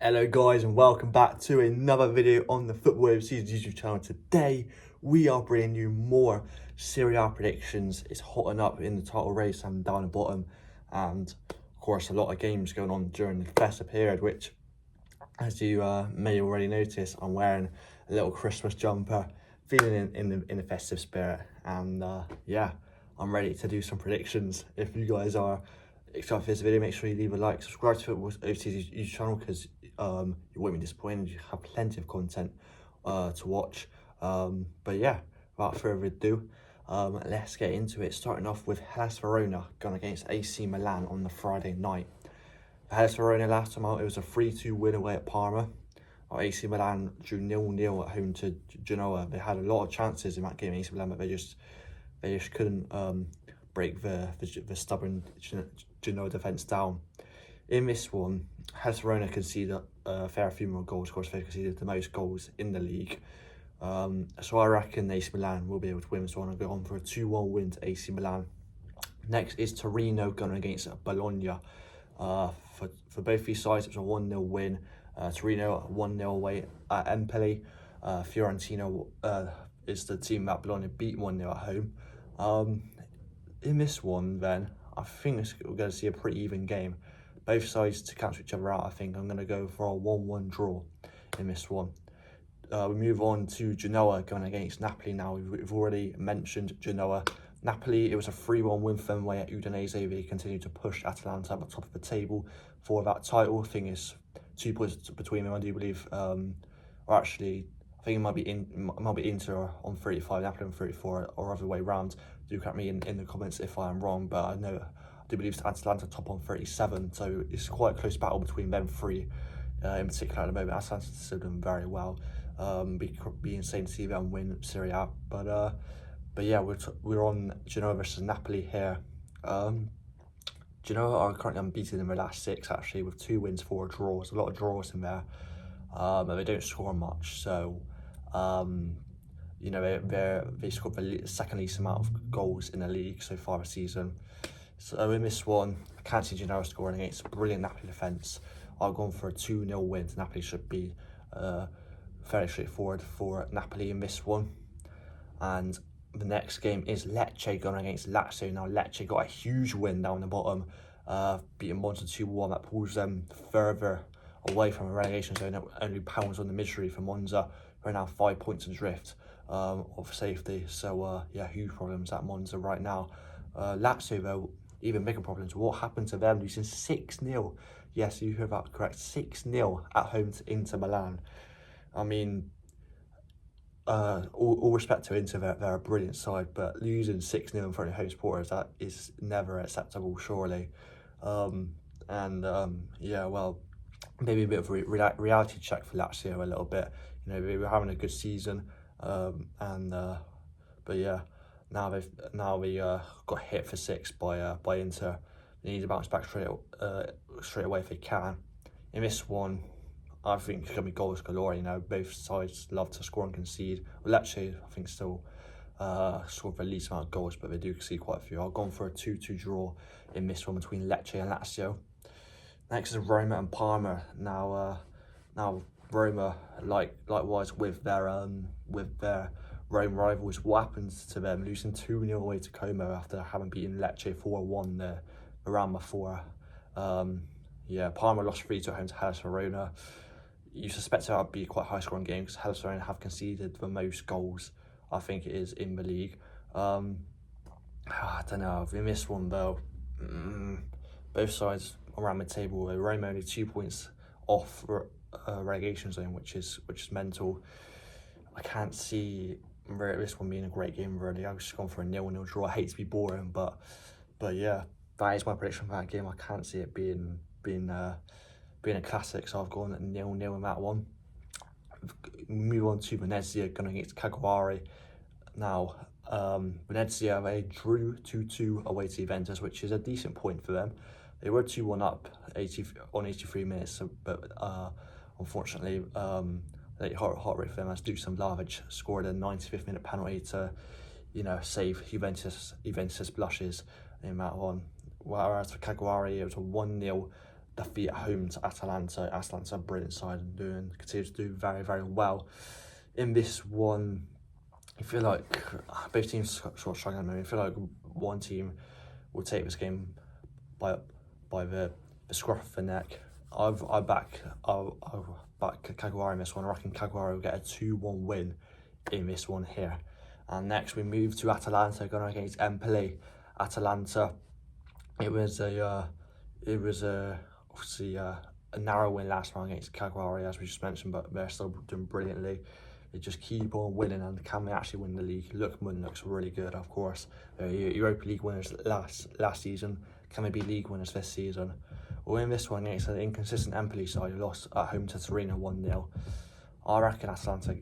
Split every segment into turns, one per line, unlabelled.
Hello guys and welcome back to another video on the Football Overseas YouTube channel. Today we are bringing you more Serie A predictions. It's hotting up in the title race and down the bottom, and of course a lot of games going on during the festive period, which as you may already notice, I'm wearing a little Christmas jumper, feeling in the festive spirit, and yeah, I'm ready to do some predictions. If you guys are excited for this video, make sure you leave a like, subscribe to Football Overseas YouTube channel, because you won't be disappointed. You have plenty of content to watch. But yeah, without further ado, let's get into it. Starting off with Hellas Verona going against AC Milan on the Friday night. Hellas Verona last time out, it was a 3-2 win away at Parma. AC Milan drew 0-0 at home to Genoa. They had a lot of chances in that game, AC Milan, but they just couldn't break the stubborn Genoa defence down. In this one, Hellas Verona conceded a fair few more goals. Of course, they conceded the most goals in the league. So I reckon AC Milan will be able to win this one and go on for a 2-1 win to AC Milan. Next is Torino going against Bologna. For both these sides, it was a 1-0 win. Torino 1-0 away at Empoli. Fiorentina is the team that Bologna beat 1-0 at home. In this one, then, I think we're going to see a pretty even game. Both sides to cancel each other out. I think I'm going to go for a 1-1 draw in this one. We move on to Genoa going against Napoli now. We've already mentioned Genoa. Napoli, it was a 3-1 win for them away at Udinese. They continue to push Atalanta at the top of the table for that title. I think it's 2 points between them, I do believe. Or actually, I think it might be Inter on 35, Napoli on 34, or other way round. Do correct me in the comments if I am wrong, but I do believe it's Atalanta top on 37, so it's quite a close battle between them three. In particular at the moment, Atalanta's still doing very well. Be insane to see them win Serie A, but yeah, we're on Genoa versus Napoli here. Genoa are currently unbeaten in their last 6, actually, with 2 wins, 4 draws. A lot of draws in there, but they don't score much. So, you know, they scored the second least amount of goals in the league so far this season. So in this one, I can't see Genoa scoring against a brilliant Napoli defence. I've gone for a 2-0 win. Napoli should be fairly straightforward for Napoli in this one. And the next game is Lecce going against Lazio. Now, Lecce got a huge win down the bottom, beating Monza 2-1. That pulls them further away from a relegation zone, only pounds on the misery for Monza. They're now 5 points adrift of safety. So, yeah, huge problems at Monza right now. Lazio, though, even bigger problems. What happened to them? Losing 6-0. Yes, you heard that correct. 6-0 at home to Inter Milan. I mean, all respect to Inter, they're a brilliant side, but losing 6-0 in front of home supporters, that is never acceptable, surely. Yeah, well, maybe a bit of a reality check for Lazio a little bit. You know, they were having a good season, but yeah, now they got hit for 6 by Inter. They need to bounce back straight away if they can. In this one, I think it's going to be goals galore. You know, both sides love to score and concede. Well, Lecce, I think, still scored the least amount of goals, but they do concede quite a few. I've gone for a 2-2 draw in this one between Lecce and Lazio. Next is Roma and Parma. Now Roma, likewise with their Rome rivals, what happens to them? Losing 2-0 away to Como after having beaten Lecce 4-1 the round before. Yeah, Parma lost 3-2 at home to Hellas Verona. You suspect that would be quite a high-scoring game because Hellas Verona have conceded the most goals, I think it is, in the league. I don't know. In this one, though, both sides around the table. Roma only 2 points off relegation zone, which is mental. I can't see this one being a great game, really. I've just gone for a 0-0 draw. I hate to be boring, but yeah, that is my prediction for that game. I can't see it being a classic, so I've gone 0-0 in that one. Move on to Venezia going against Cagliari. Now, Venezia, they drew 2-2 away to Juventus, which is a decent point for them. They were 2-1 up on 83 minutes, but unfortunately, heart rate for them as Dusan Vlahovic scored a 95th minute penalty to, you know, save Juventus blushes in that one. Whereas for Cagliari, it was a 1-0 defeat at home to Atalanta. Atalanta are a brilliant side and continue to do very, very well. In this one, I feel like both teams sort of struggling at the moment. I feel like one team will take this game by the scruff of the neck. I back Cagliari in this one. I reckon Cagliari will get a 2-1 win in this one here. And next we move to Atalanta going against Empoli. Atalanta, it was obviously a narrow win last round against Cagliari, as we just mentioned, but they're still doing brilliantly. They just keep on winning, and can they actually win the league? Lookman looks really good, of course. Europa League winners last season. Can they be league winners this season? Well, in this one, it's an inconsistent Empoli side who lost at home to Torino 1-0. I reckon Atalanta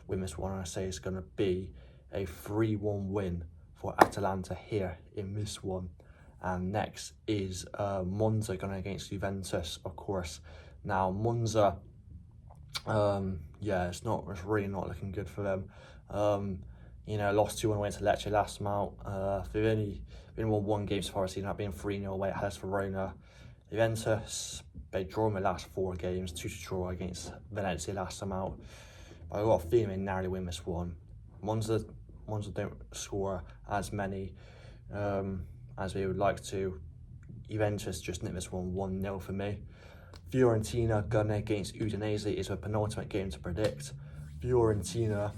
win this one, and I say it's going to be a 3-1 win for Atalanta here in this one. And next is Monza going against Juventus, of course. Now, Monza, it's really not looking good for them. Lost 2-1 away to Lecce last time out. They've only won one game so far this season, that being 3-0 away at Hellas Verona. Juventus, they draw in the last 4 games, 2-2 draw against Valencia last time out. But I've got a feeling they narrowly win this one. Monza don't score as many as they would like to. Juventus just nicked this one 1-0 for me. Fiorentina going against Udinese is a penultimate game to predict. Fiorentina,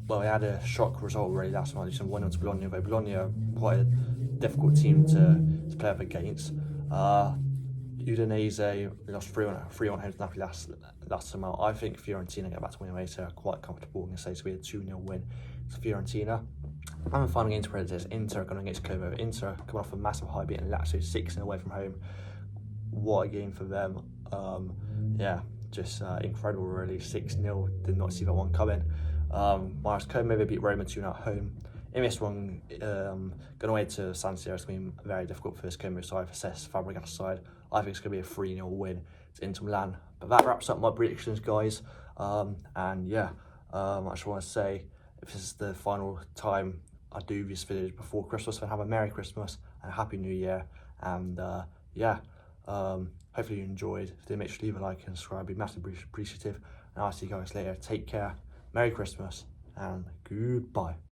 well, they had a shock result already last night. They just won to Bologna, but Bologna are quite a difficult team to play up against. Udinese lost 3-1 home to Napoli last time out. I think Fiorentina get back to win away, so quite comfortable. I'm going to say it's going to be a 2-0 win to Fiorentina. And the final game to predict is Inter going against Como. Inter coming off a massive high beating Lazio 6-0 away from home. What a game for them. Incredible really. 6-0, did not see that one coming. Whereas Como they beat Roma 2-0 at home. In this one, going away to San Siro, it's going to be very difficult for this Como side, for Cesc Fabregas side. I think it's going to be a 3-0 win to Inter Milan. But that wraps up my predictions, guys. I just want to say, if this is the final time I do these videos before Christmas, then have a Merry Christmas and a Happy New Year. And hopefully you enjoyed. If you did, make sure to leave a like and subscribe. I'd be massively appreciative. And I'll see you guys later. Take care. Merry Christmas and goodbye.